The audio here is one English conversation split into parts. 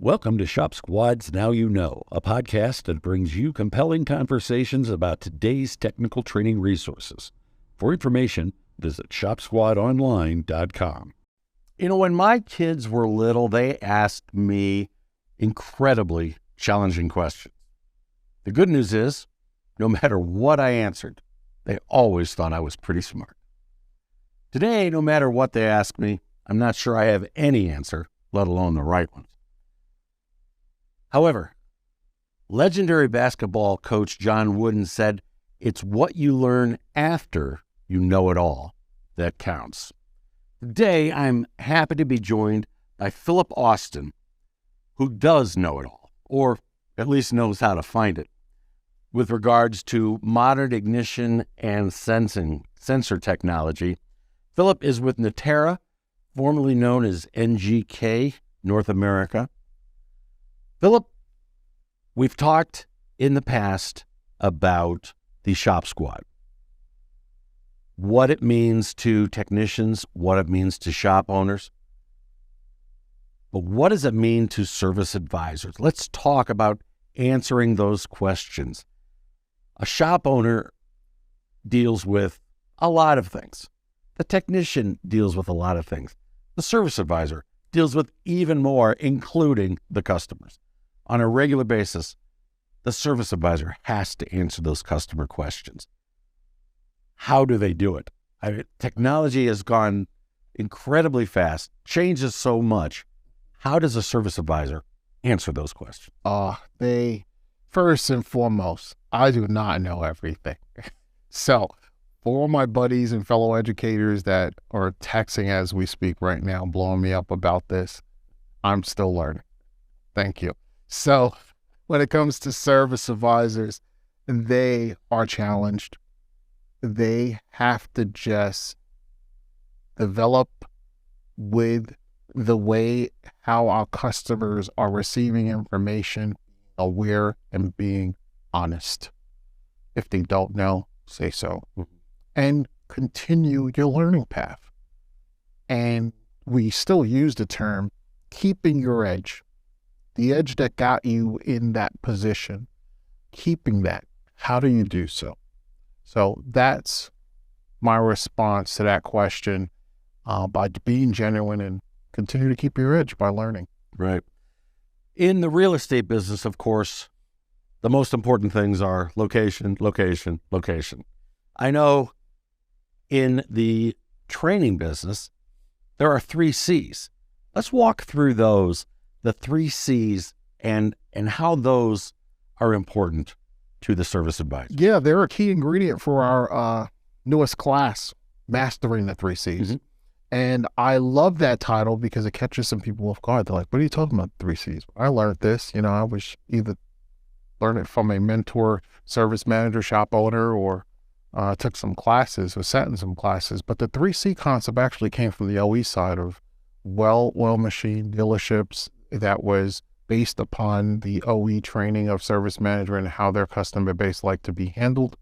Welcome to Shop Squad's Now You Know, a podcast that brings you compelling conversations about today's technical training resources. For information, visit shopsquadonline.com. You know, when my kids were little, they asked me incredibly challenging questions. The good news is, no matter what I answered, they always thought I was pretty smart. Today, no matter what they ask me, I'm not sure I have any answer, let alone the right one. However, legendary basketball coach John Wooden said, "It's what you learn after you know it all that counts." Today, I'm happy to be joined by Phillip Austin, who does know it all, or at least knows how to find it, with regards to modern ignition and sensor technology. Phillip is with Natera, formerly known as NGK North America. Phillip, we've talked in the past about the Shop Squad, what it means to technicians, what it means to shop owners. But what does it mean to service advisors? Let's talk about answering those questions. A shop owner deals with a lot of things. The technician deals with a lot of things. The service advisor deals with even more, including the customers. On a regular basis, the service advisor has to answer those customer questions. How do they do it? Technology has gone incredibly fast, changes so much. How does a service advisor answer those questions? First and foremost, I do not know everything. So for all my buddies and fellow educators that are texting as we speak right now, blowing me up about this, I'm still learning. Thank you. So when it comes to service advisors, they are challenged. They have to just develop with the way how our customers are receiving information, aware and being honest. If they don't know, say so. And continue your learning path. And we still use the term keeping your edge. The edge that got you in that position, keeping that. How do you do so? So that's my response to that question, by being genuine and continue to keep your edge by learning. Right. In the real estate business, of course, the most important things are location, location, location. I know in the training business, there are 3 C's. Let's walk through those, the 3 C's, and how those are important to the service advisor. Yeah, they're a key ingredient for our newest class, Mastering the 3 C's. Mm-hmm. And I love that title because it catches some people off guard. They're like, what are you talking about, 3 C's? I learned this. I was either learning it from a mentor, service manager, shop owner, or took some classes or sat in some classes. But the 3C concept actually came from the OE side of oil machine dealerships that was based upon the OE training of service manager and how their customer base like to be handled,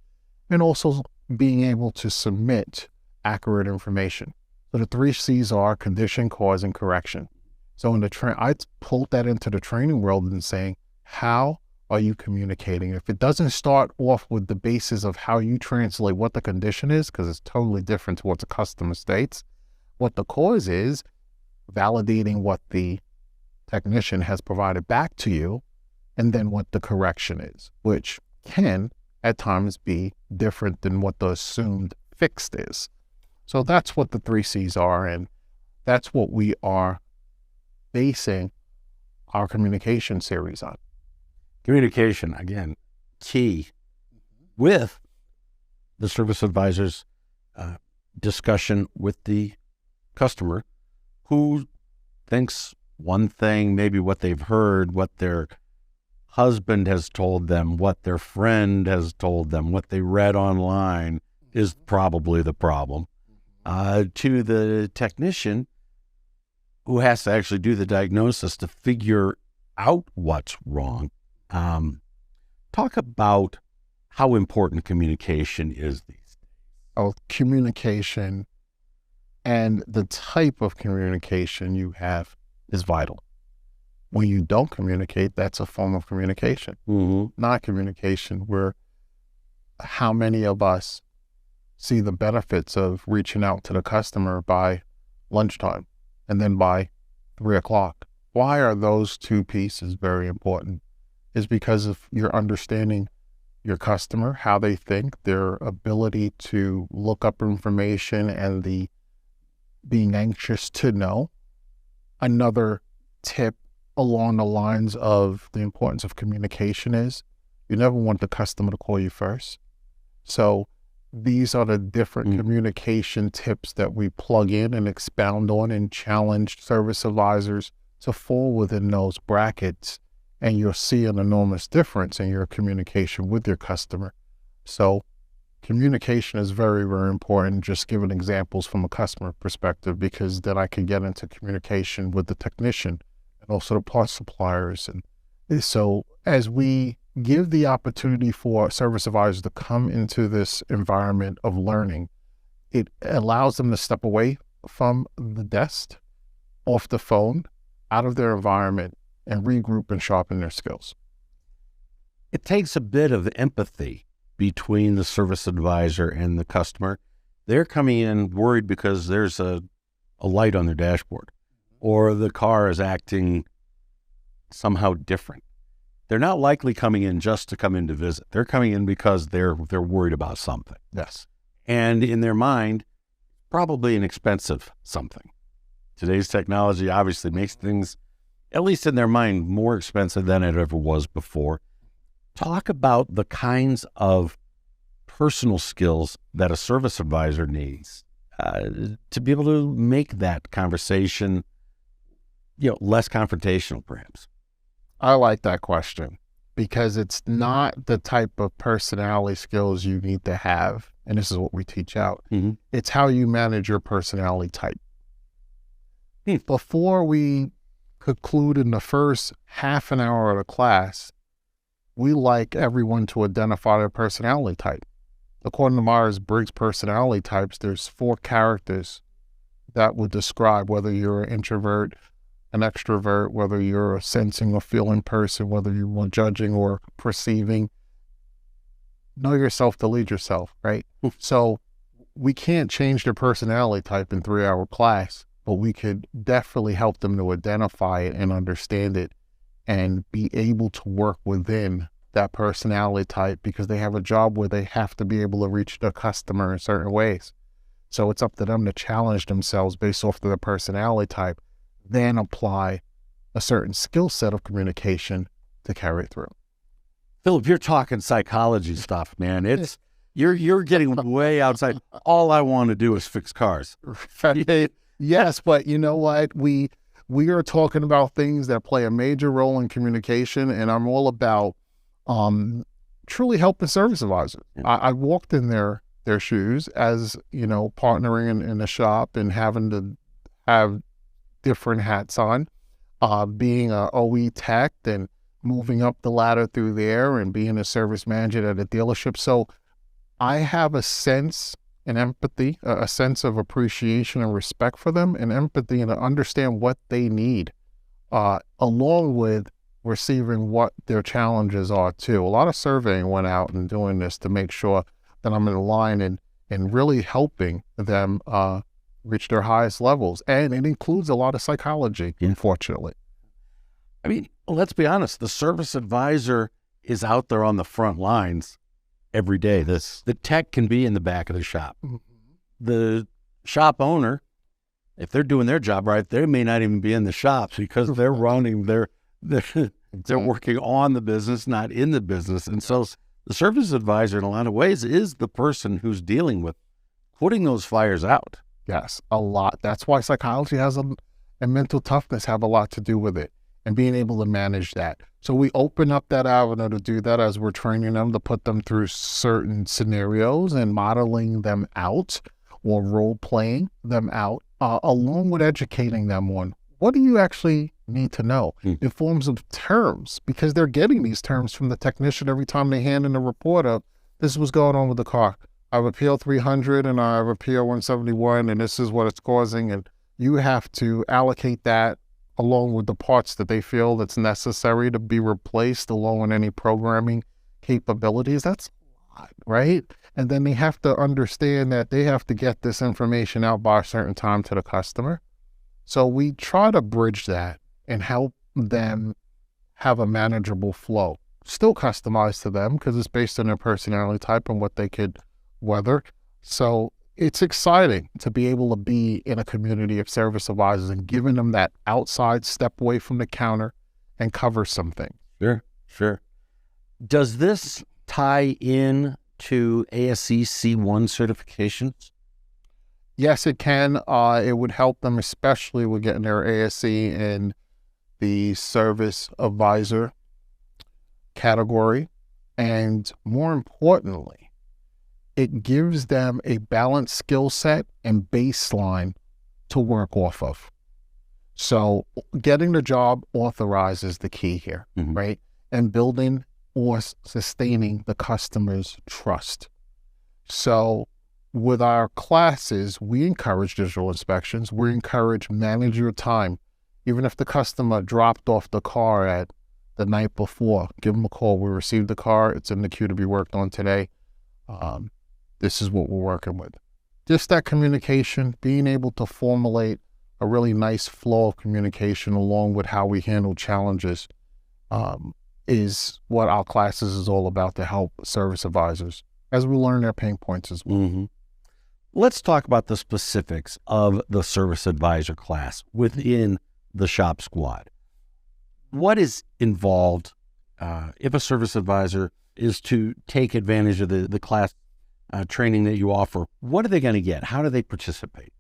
and also being able to submit accurate information. So the 3 C's are condition, cause, and correction. So in I pulled that into the training world and saying, how are you communicating? If it doesn't start off with the basis of how you translate what the condition is, because it's totally different to what the customer states, what the cause is, validating what the technician has provided back to you, and then what the correction is, which can at times be different than what the assumed fixed is. So that's what the 3 C's are, and that's what we are basing our communication series on. Communication, again, key with the service advisor's discussion with the customer who thinks one thing, maybe what they've heard, what their husband has told them, what their friend has told them, what they read online is probably the problem. To the technician who has to actually do the diagnosis to figure out what's wrong. Talk about how important communication is these days. Oh, communication and the type of communication you have is vital. When you don't communicate, that's a form of communication. Not communication, where how many of us see the benefits of reaching out to the customer by lunchtime and then by 3 o'clock? Why are those two pieces very important? Is because of your understanding your customer, how they think, their ability to look up information, and the being anxious to know. Another tip along the lines of the importance of communication is you never want the customer to call you first. So these are the different communication tips that we plug in and expound on and challenge service advisors to fall within those brackets, and you'll see an enormous difference in your communication with your customer. So communication is very, very important. Just giving examples from a customer perspective, because then I can get into communication with the technician and also the parts suppliers. And so as we give the opportunity for service advisors to come into this environment of learning, it allows them to step away from the desk, off the phone, out of their environment, and regroup and sharpen their skills. It takes a bit of empathy between the service advisor and the customer. They're coming in worried because there's a light on their dashboard, or the car is acting somehow different. They're not likely coming in just to come in to visit. They're coming in because they're worried about something. Yes. And in their mind, probably an expensive something. Today's technology obviously makes things, at least in their mind, more expensive than it ever was before. Talk about the kinds of personal skills that a service advisor needs to be able to make that conversation, less confrontational, perhaps. I like that question, because it's not the type of personality skills you need to have, and this is what we teach out. It's how you manage your personality type. Before we conclude in the first half an hour of the class, we like everyone to identify their personality type. According to Myers-Briggs personality types, there's 4 characters that would describe whether you're an introvert, an extrovert, whether you're a sensing or feeling person, whether you're judging or perceiving. Know yourself to lead yourself, right? So we can't change their personality type in 3-hour class, but we could definitely help them to identify it and understand it and be able to work within that personality type, because they have a job where they have to be able to reach their customer in certain ways. So it's up to them to challenge themselves based off of their personality type, then apply a certain skill set of communication to carry it through. Phillip, you're talking psychology stuff, man. You're getting way outside. All I want to do is fix cars. Yes, but you know what? We are talking about things that play a major role in communication, and I'm all about truly helping service advisors. I walked in their shoes as, partnering in the shop and having to have different hats on, being a OE tech and moving up the ladder through there and being a service manager at a dealership. So I have a sense and empathy, a sense of appreciation and respect for them, and empathy, and to understand what they need, along with receiving what their challenges are too. A lot of surveying went out and doing this to make sure that I'm in line and really helping them reach their highest levels. And it includes a lot of psychology, unfortunately. I mean, let's be honest, the service advisor is out there on the front lines every day. The tech can be in the back of the shop. The shop owner, if they're doing their job right, they may not even be in the shops, because they're running they're working on the business, not in the business. And so the service advisor, in a lot of ways, is the person who's dealing with putting those fires out. Yes, a lot. That's why psychology and mental toughness have a lot to do with it, and being able to manage that. So we open up that avenue to do that as we're training them, to put them through certain scenarios and modeling them out, or role-playing them out, along with educating them on what do you actually need to know in forms of terms, because they're getting these terms from the technician every time they hand in a report of, this is what's going on with the car. I have a PL 300 and I have a PL 171, and this is what it's causing. And you have to allocate that along with the parts that they feel that's necessary to be replaced, along with any programming capabilities. That's a lot, right? And then they have to understand that they have to get this information out by a certain time to the customer. So we try to bridge that and help them have a manageable flow. Still customized to them because it's based on their personality type and what they could weather. So it's exciting to be able to be in a community of service advisors and giving them that outside step away from the counter and cover something. Sure. Does this tie in to ASC C1 certifications? Yes, it can. It would help them, especially with getting their ASC in the service advisor category. And more importantly, it gives them a balanced skill set and baseline to work off of. So getting the job authorized is the key here, right? And building or sustaining the customer's trust. So with our classes, we encourage digital inspections. We encourage manage your time. Even if the customer dropped off the car at the night before, give them a call. We received the car. It's in the queue to be worked on today. This is what we're working with. Just that communication, being able to formulate a really nice flow of communication along with how we handle challenges is what our classes is all about to help service advisors as we learn their pain points as well. Let's talk about the specifics of the service advisor class within the shop squad. What is involved if a service advisor is to take advantage of the class training that you offer? What are they going to get? How do they participate?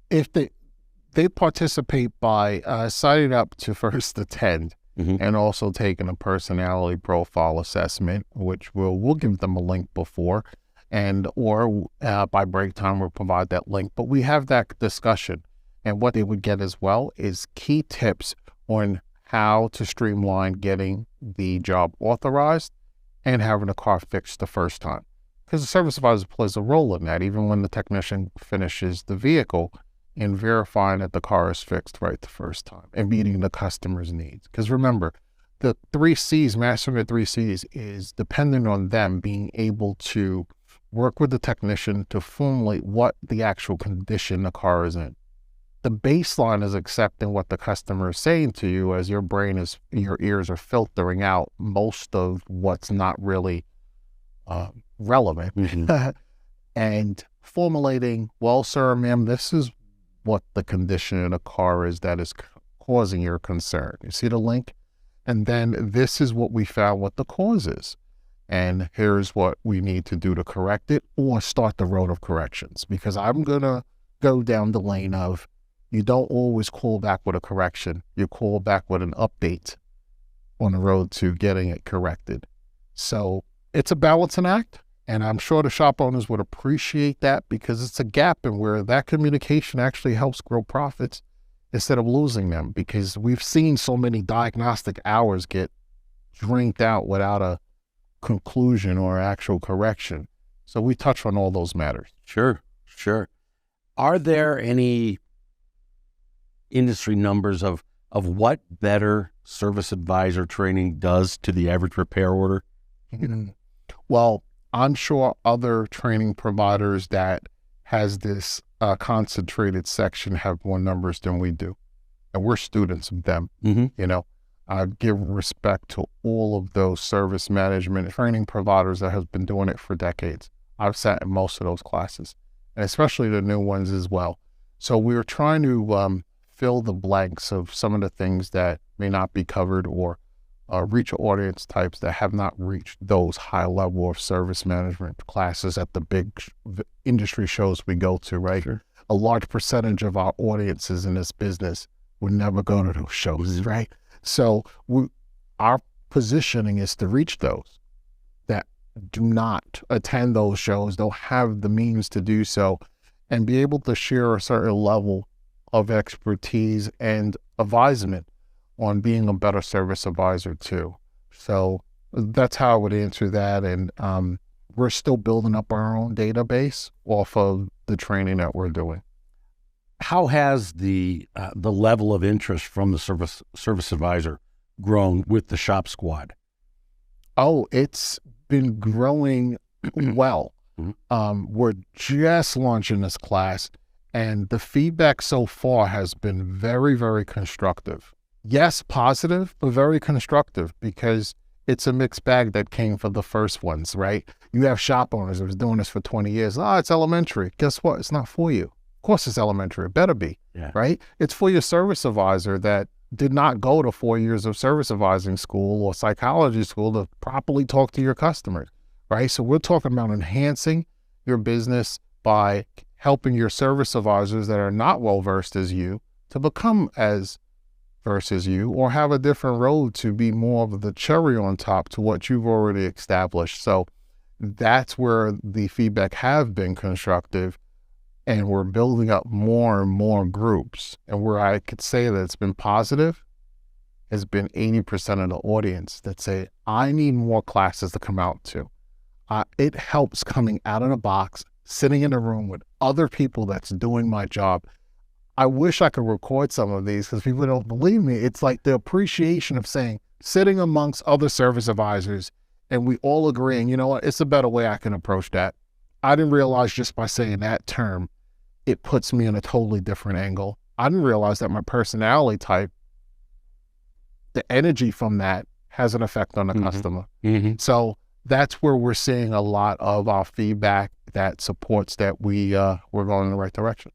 If they participate by signing up to first attend and also taking a personality profile assessment, which we'll give them a link before, and or by break time we'll provide that link. But we have that discussion, and what they would get as well is key tips on how to streamline getting the job authorized and having the car fixed the first time. Because the service advisor plays a role in that, even when the technician finishes the vehicle, in verifying that the car is fixed right the first time and meeting the customer's needs. Because remember, the 3 C's, mastering the 3 C's, is dependent on them being able to work with the technician to formulate what the actual condition the car is in. The baseline is accepting what the customer is saying to you as your ears are filtering out most of what's not really relevant and formulating, well, sir, ma'am, this is what the condition of the car is that is causing your concern. You see the link? And then this is what we found what the cause is. And here's what we need to do to correct it or start the road of corrections. Because I'm going to go down the lane of you don't always call back with a correction. You call back with an update on the road to getting it corrected. So it's a balancing act. And I'm sure the shop owners would appreciate that because it's a gap in where that communication actually helps grow profits instead of losing them, because we've seen so many diagnostic hours get drained out without a conclusion or actual correction. So we touch on all those matters. Sure. Are there any industry numbers of what better service advisor training does to the average repair order? Well, I'm sure other training providers that has this concentrated section have more numbers than we do. And we're students of them. You know, I give respect to all of those service management training providers that have been doing it for decades. I've sat in most of those classes, and especially the new ones as well. So we're trying to fill the blanks of some of the things that may not be covered or reach audience types that have not reached those high level of service management classes at the big industry shows we go to, right? Sure. A large percentage of our audiences in this business would never go to those shows, right? So our positioning is to reach those that do not attend those shows, don't have the means to do so, and be able to share a certain level of expertise and advisement on being a better service advisor too. So that's how I would answer that. And we're still building up our own database off of the training that we're doing. How has the level of interest from the service advisor grown with the Shop Squad? Oh, it's been growing well. We're just launching this class, and the feedback so far has been very, very constructive. Yes, positive, but very constructive, because it's a mixed bag that came for the first ones, right? You have shop owners that was doing this for 20 years. It's elementary. Guess what? It's not for you. Of course it's elementary. It better be, right? It's for your service advisor that did not go to 4 years of service advising school or psychology school to properly talk to your customers, right? So we're talking about enhancing your business by helping your service advisors that are not well-versed as you to become as versed as you, or have a different road to be more of the cherry on top to what you've already established. So that's where the feedback have been constructive, and we're building up more and more groups. And where I could say that it's been positive has been 80% of the audience that say, I need more classes to come out to. It helps coming out of the box, sitting in a room with other people that's doing my job. I wish I could record some of these because people don't believe me. It's like the appreciation of saying, sitting amongst other service advisors, and we all agreeing, you know what, it's a better way I can approach that. I didn't realize just by saying that term, it puts me in a totally different angle. I didn't realize that my personality type, the energy from that has an effect on the customer. So that's where we're seeing a lot of our feedback that supports that we're going in the right direction.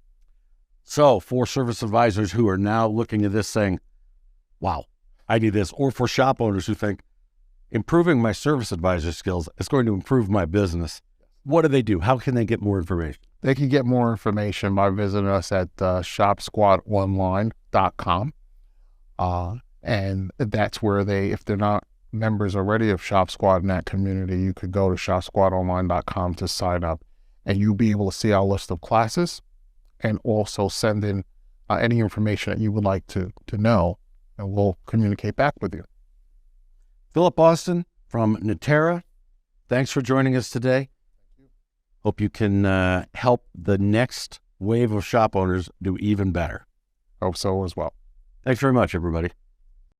So for service advisors who are now looking at this saying, wow, I need this, or for shop owners who think improving my service advisor skills is going to improve my business, what do they do? How can they get more information? They can get more information by visiting us at shopsquadonline.com. And that's where if they're not members already of Shop Squad in that community, you could go to shopsquadonline.com to sign up, and you'll be able to see our list of classes and also send in any information that you would like to know, and we'll communicate back with you. Phillip Austin from Natera, thanks for joining us today. Hope you can help the next wave of shop owners do even better. Hope so as well. Thanks very much, everybody.